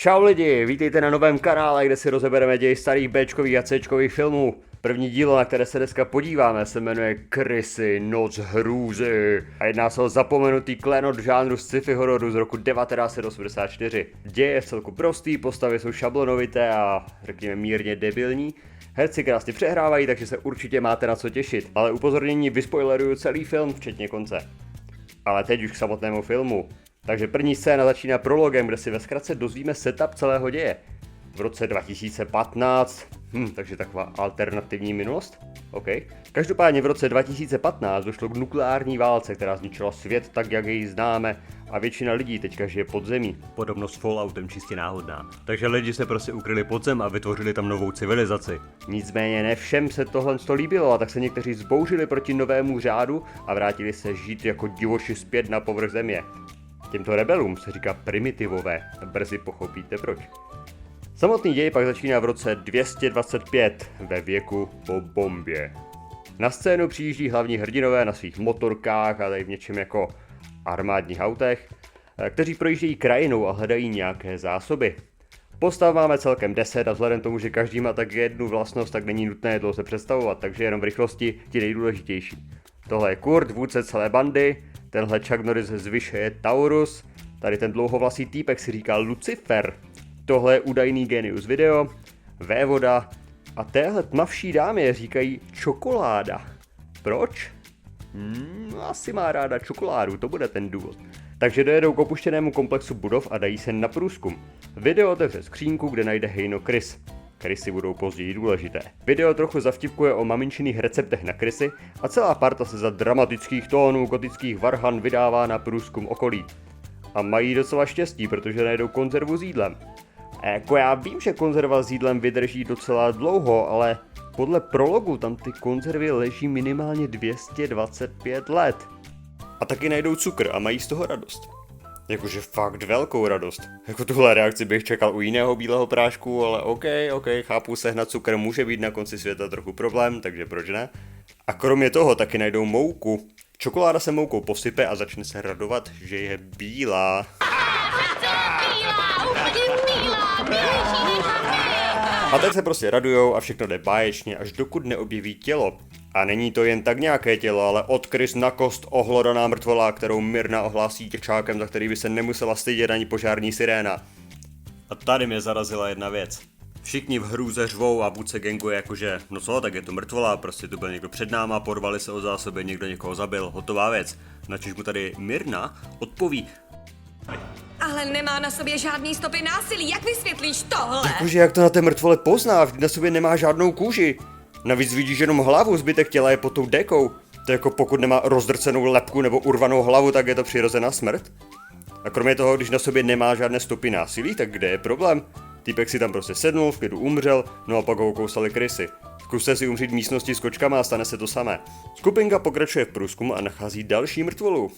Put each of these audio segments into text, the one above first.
Čau lidi, vítejte na novém kanále, kde si rozebereme děj starých Bčkových a Cčkových filmů. První dílo, na které se dneska podíváme, se jmenuje Krysy, noc hrůzy. A jedná se o zapomenutý klenot žánru sci-fi hororu z roku 1984. Děj je vcelku prostý, postavy jsou šablonovité a řekněme mírně debilní. Herci krásně přehrávají, takže se určitě máte na co těšit. Ale upozornění, vyspoileruju celý film, včetně konce. Ale teď už k samotnému filmu. Takže první scéna začíná prologem, kde si ve zkratce dozvíme setup celého děje. V roce 2015, takže taková alternativní minulost? OK. Každopádně v roce 2015 došlo k nukleární válce, která zničila svět tak, jak jej známe, a většina lidí teďka žije pod zemí. Podobnost s Falloutem čistě náhodná. Takže lidi se prostě ukryli pod zem a vytvořili tam novou civilizaci. Nicméně ne všem se tohle líbilo, a tak se někteří zbouřili proti novému řádu a vrátili se žít jako divoši zpět na povrch země. Těmto rebelům se říká primitivové, brzy pochopíte proč. Samotný děj pak začíná v roce 225 ve věku po bombě. Na scénu přijíždí hlavní hrdinové na svých motorkách a tady v něčem jako armádních autech, kteří projíždějí krajinou a hledají nějaké zásoby. Postav máme celkem 10 a vzhledem tomu, že každý má tak jednu vlastnost, tak není nutné dlouho se představovat, takže jenom v rychlosti ti nejdůležitější. Tohle je Kurt, vůdce celé bandy, tenhle Chuck Norris z Vyše je Taurus, tady ten dlouhovlasý týpek si říká Lucifer, tohle je údajný Genius Video, Vévoda a téhle tmavší dámě říkají Čokoláda. Proč? Asi má ráda čokoládu, to bude ten důvod. Takže dojedou k opuštěnému komplexu budov a dají se na průzkum. Video otevře skřínku, kde najde hejno krys. Krysy budou později důležité. Video trochu zavtipkuje o maminčiných receptech na krysy a celá parta se za dramatických tónů gotických varhan vydává na průzkum okolí. A mají docela štěstí, protože najdou konzervu s jídlem. A jako já vím, že konzerva s jídlem vydrží docela dlouho, ale podle prologu tam ty konzervy leží minimálně 225 let. A taky najdou cukr a mají z toho radost. Jakože fakt velkou radost. Jako tuhle reakci bych čekal u jiného bílého prášku, ale OK, chápu, sehnat cukr může být na konci světa trochu problém, takže proč ne? A kromě toho taky najdou mouku. Čokoláda se moukou posype a začne se radovat, že je bílá. A tak se prostě radujou a všechno jde báječně, až dokud neobjeví tělo. A není to jen tak nějaké tělo, ale odkrys na kost ohlodaná mrtvola, kterou Myrna ohlásí těčákem, za který by se nemusela stydět ani požární siréna. A tady mě zarazila jedna věc. Všichni v hrůze řvou a vůdce gangu je jakože, no co, tak je to mrtvola, prostě tu byl někdo před náma, porvali se o zásoby, někdo někoho zabil, hotová věc. Načež mu tady Myrna odpoví. Ale nemá na sobě žádný stopy násilí, jak vysvětlíš tohle? Jakože jak to na té mrtvole pozná, vždyť na sobě nemá žádnou kůži. Navíc vidíš jenom hlavu, zbytek těla je pod tou dekou. To jako pokud nemá rozdrcenou lebku nebo urvanou hlavu, tak je to přirozená smrt. A kromě toho, když na sobě nemá žádné stopy násilí, tak kde je problém? Týpek si tam prostě sednul, v klidu umřel, no a pak ho kousali krysy. Zkuste si umřít v místnosti s kočkama a stane se to samé. Skupinka pokračuje v průzkumu a nachází další mrtvolu.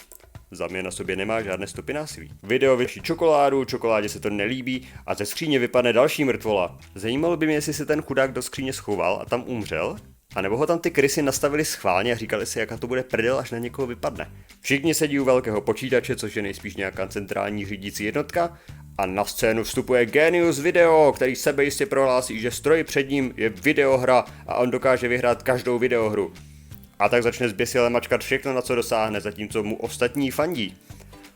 Zamě na sobě nemá žádné stopy násilí. Video vyšší čokoládu, čokoládě se to nelíbí a ze skříně vypadne další mrtvola. Zajímalo by mě, jestli se ten chudák do skříně schoval a tam umřel, a nebo ho tam ty krysy nastavili schválně a říkali si, jaká to bude prdel, až na někoho vypadne. Všichni sedí u velkého počítače, což je nejspíš nějaká centrální řídící jednotka, a na scénu vstupuje Genius Video, který sebejistě prohlásí, že stroj před ním je videohra a on dokáže vyhrát každou videohru. A tak začne zběsile mačkat všechno, na co dosáhne, zatímco mu ostatní fandí.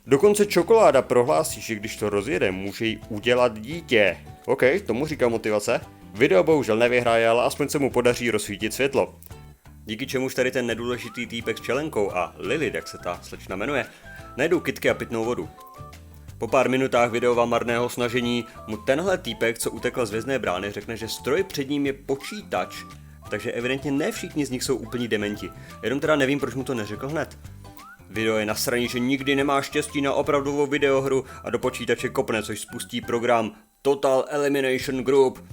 Dokonce čokoláda prohlásí, že když to rozjede, může jí udělat dítě. OK, tomu říká motivace. Video bohužel nevyhraje, ale aspoň se mu podaří rozsvítit světlo. Díky čemuž tady ten nedůležitý týpek s čelenkou a Lilith, jak se ta slečna jmenuje, najdou kytky a pitnou vodu. Po pár minutách videova marného snažení mu tenhle týpek, co utekl z vězné brány, řekne, že stroj před ním je počítač. Takže evidentně ne všichni z nich jsou úplní dementi. Jenom teda nevím, proč mu to neřekl hned. Video je nasraný, že nikdy nemá štěstí na opravdovou videohru a do počítače kopne, což spustí program Total Elimination Group.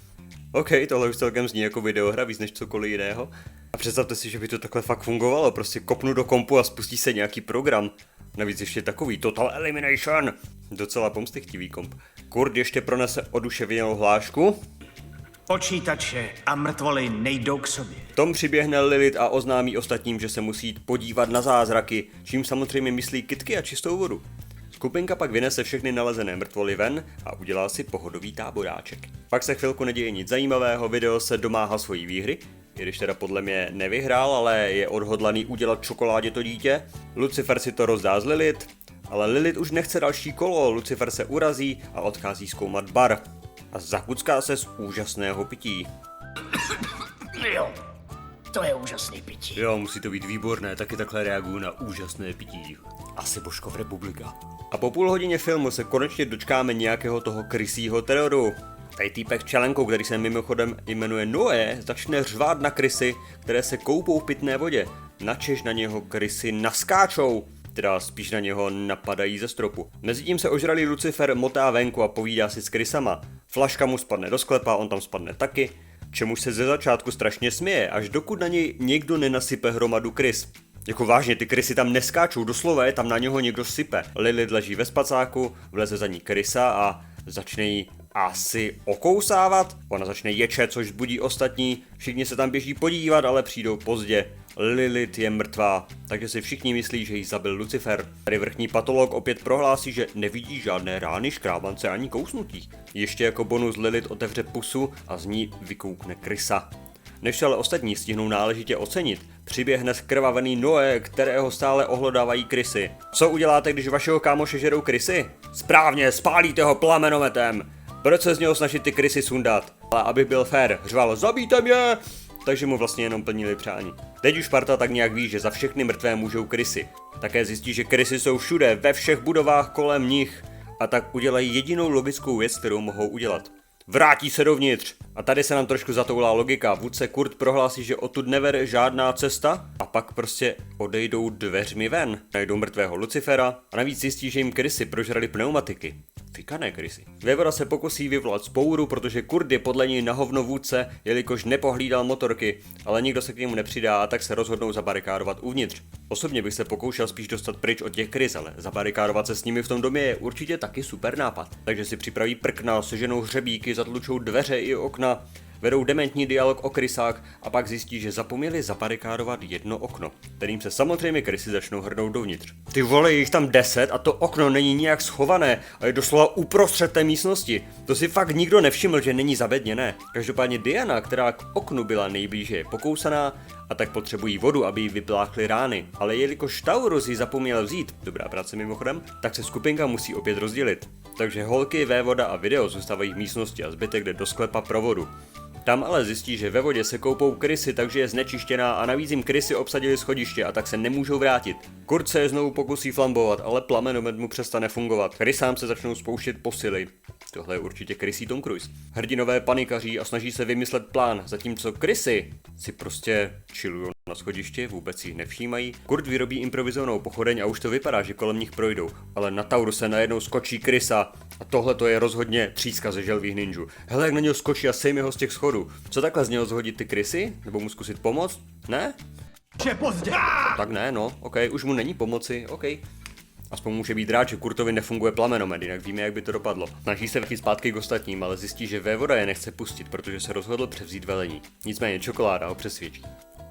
OK, tohle už celkem zní jako videohra, víc než cokoliv jiného. A představte si, že by to takhle fakt fungovalo, prostě kopnu do kompu a spustí se nějaký program. Navíc ještě takový Total Elimination. Docela pomstychtivý komp. Kurt ještě pronese oduševněnou hlášku. Počítače a mrtvoly nejdou k sobě. Tom přiběhne Lilith a oznámí ostatním, že se musí jít podívat na zázraky, čím samozřejmě myslí kytky a čistou vodu. Skupinka pak vynese všechny nalezené mrtvoly ven a udělá si pohodový táboráček. Pak se chvilku neděje nic zajímavého, video se domáhá svojí výhry, i když teda podle mě nevyhrál, ale je odhodlaný udělat čokoládě to dítě. Lucifer si to rozdá z Lilith, ale Lilith už nechce další kolo, Lucifer se urazí a odchází zkoumat bar. A zakucká se z úžasného pití. Jo, to je úžasný pití. Jo, musí to být výborné, taky takhle reaguju na úžasné pití. Asi Božkov republika. A po půl hodině filmu se konečně dočkáme nějakého toho krysího teroru. Tady týpek s čelenkou, který se mimochodem jmenuje Noé, začne řvát na krysy, které se koupou v pitné vodě. Načež na něho krysy naskáčou, teda spíš na něho napadají ze stropu. Mezitím se ožralý Lucifer motá venku a povídá si s krysama. Flaška mu spadne do sklepa, on tam spadne taky, čemuž se ze začátku strašně směje, až dokud na něj někdo nenasype hromadu krys. Jako vážně, ty krysy tam neskáčou, doslova je tam na něho někdo sype. Lilith leží ve spacáku, vleze za ní krysa a začne jí asi okousávat. Ona začne ječet, což budí ostatní, všichni se tam běží podívat, ale přijdou pozdě. Lilith je mrtvá, takže si všichni myslí, že ji zabil Lucifer. Tady vrchní patolog opět prohlásí, že nevidí žádné rány, škrábance ani kousnutí. Ještě jako bonus Lilith otevře pusu a z ní vykoukne krysa. Než ale ostatní stihnou náležitě ocenit, přiběhne skrvavený Noé, kterého stále ohlodávají krysy. Co uděláte, když vašeho kámoše žerou krysy? Správně, spálíte ho plamenometem. Proč se z něho snažit ty krysy sundat? Ale abych byl fér, řval, zabijte mě! Takže mu vlastně jenom plnili přání. Teď už parta tak nějak ví, že za všechny mrtvé můžou krysy. Také zjistí, že krysy jsou všude, ve všech budovách kolem nich. A tak udělají jedinou logickou věc, kterou mohou udělat. Vrátí se dovnitř. A tady se nám trošku zatoulá logika. Vůdce Kurt prohlásí, že odtud nevede žádná cesta a pak prostě odejdou dveřmi ven. Najdou mrtvého Lucifera a navíc zjistí, že jim krysy prožrali pneumatiky. Fikané krysy. Vévoda se pokusí vyvolat vzpouru, protože Kurt je podle něj na hovno vůdce, jelikož nepohlídal motorky, ale nikdo se k němu nepřidá a tak se rozhodnou zabarikádovat uvnitř. Osobně bych se pokoušel spíš dostat pryč od těch krys, ale zabarikádovat se s nimi v tom domě je určitě taky super nápad. Takže si připraví prkna, seženou hřebíky, zatlučou dveře i okna, vedou dementní dialog o krysách a pak zjistí, že zapomněli zabarikádovat jedno okno, kterým se samozřejmě krysy začnou hrnout dovnitř. Ty vole, je jich tam 10 a to okno není nijak schované a je doslova uprostřed té místnosti. To si fakt nikdo nevšiml, že není zabedněné. Každopádně Diana, která k oknu byla nejblíže, je pokousaná a tak potřebují vodu, aby jí vypláchly rány. Ale jelikož Taurus ji zapomněl vzít, dobrá práce mimochodem, tak se skupinka musí opět rozdělit. Takže holky, vévoda a video zůstávají v místnosti a zbytek jde do sklepa pro vodu. Tam ale zjistí, že ve vodě se koupou krysy, takže je znečištěná a navíc jim krysy obsadili schodiště a tak se nemůžou vrátit. Kurt se je znovu pokusí flambovat, ale plamenomet mu přestane fungovat. Krysám se začnou spouštět posily. Tohle je určitě krysí Tom Cruise. Hrdinové panikaří a snaží se vymyslet plán, zatímco krysy si prostě chillují na schodiště, vůbec si nevšímají. Kurt vyrobí improvizovanou pochodeň a už to vypadá, že kolem nich projdou, ale na Tauru se najednou skočí krysa a tohle to je rozhodně tříska ze želvých ninjů. Hele, jak na něho skočí a sejme ho z těch schodů. Co takhle z něho zhodit ty krysy? Nebo mu zkusit pomoct? Ne? Je pozdě. Tak ne, no, ok, už mu není pomoci, ok. Aspoň může být rád, že Kurtovi nefunguje plamenomet, jinak víme, jak by to dopadlo. Snaží se vrátit zpátky k ostatním, ale zjistí, že vévoda je nechce pustit, protože se rozhodl převzít velení. Nicméně čokoláda ho přesvědčí.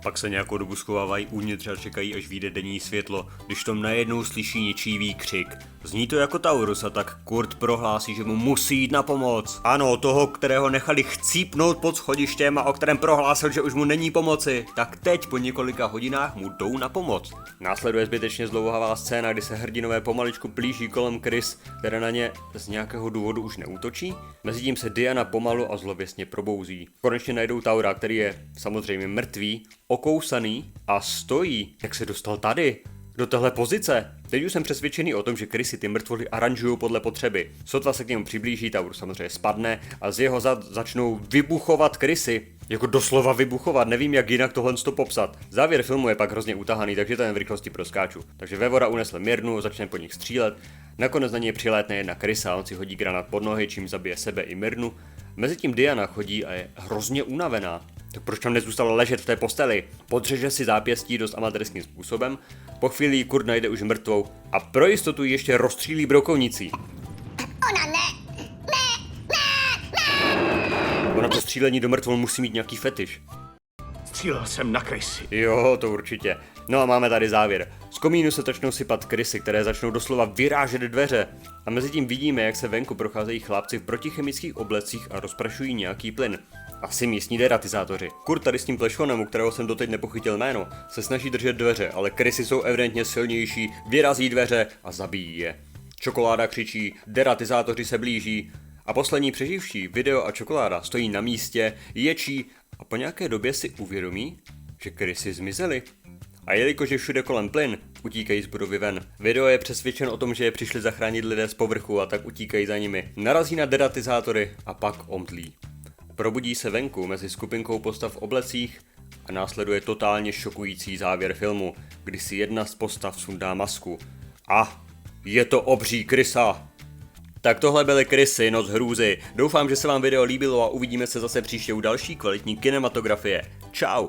Pak se nějakou dobu schovávají uvnitř a čekají, až vyjde denní světlo, když tam najednou slyší něčí výkřik. Zní to jako Taurus a tak Kurt prohlásí, že mu musí jít na pomoc. Ano, toho, kterého nechali chcípnout pod schodištěm a o kterém prohlásil, že už mu není pomoci. Tak teď po několika hodinách mu jdou na pomoc. Následuje zbytečně zdlouhavá scéna, kdy se hrdinové pomaličku plíží kolem krys, které na ně z nějakého důvodu už neútočí. Mezitím se Diana pomalu a zlověstně probouzí. Konečně najdou Taura, který je samozřejmě mrtvý, okousaný a stojí. Jak se dostal tady? Do téhle pozice? Teď už jsem přesvědčený o tom, že krysy ty mrtvoly aranžují podle potřeby. Sotva se k němu přiblíží, Taur samozřejmě spadne a z jeho zad začnou vybuchovat krysy. Jako doslova vybuchovat, nevím jak jinak tohle popsat. Závěr filmu je pak hrozně utahaný, takže to jen v rychlosti proskáču. Takže vévoda unesl Mirnu, začne po nich střílet, nakonec na něj přilétne jedna krysa, on si hodí granát pod nohy, čím zabije sebe i Mirnu. Mezitím Diana chodí a je hrozně unavená. Tak proč tam nezůstala ležet v té posteli? Podřeže si zápěstí dost amatérským způsobem, po chvíli Kurt najde už mrtvou a pro jistotu ji ještě rozstřílí brokovnicí. Ona ne! Ona to střílení do mrtvol musí mít nějaký fetiš. Střílel jsem na krysy. Jo, to určitě. No a máme tady závěr. komínu se začnou sypat krysy, které začnou doslova vyrážet dveře. A mezi tím vidíme, jak se venku procházejí chlapci v protichemických oblecích a rozprašují nějaký plyn. Asi místní deratizátoři. Kurt tady s tím plešonem, u kterého jsem doteď nepochytil jméno, se snaží držet dveře, ale krysy jsou evidentně silnější, vyrazí dveře a zabijí je. Čokoláda křičí, deratizátoři se blíží a poslední přeživší, Video a Čokoláda, stojí na místě, ječí a po nějaké době si uvědomí, že krysy zmizely. A jelikož je všude kolem plyn, utíkají z budovy ven. Video je přesvědčen o tom, že je přišli zachránit lidé z povrchu a tak utíkají za nimi. Narazí na deratizátory a pak omdlí. Probudí se venku mezi skupinkou postav v oblecích a následuje totálně šokující závěr filmu, kdy si jedna z postav sundá masku. A je to obří krysa! Tak tohle byly Krysy, Noc hrůzy. Doufám, že se vám video líbilo a uvidíme se zase příště u další kvalitní kinematografie. Čau!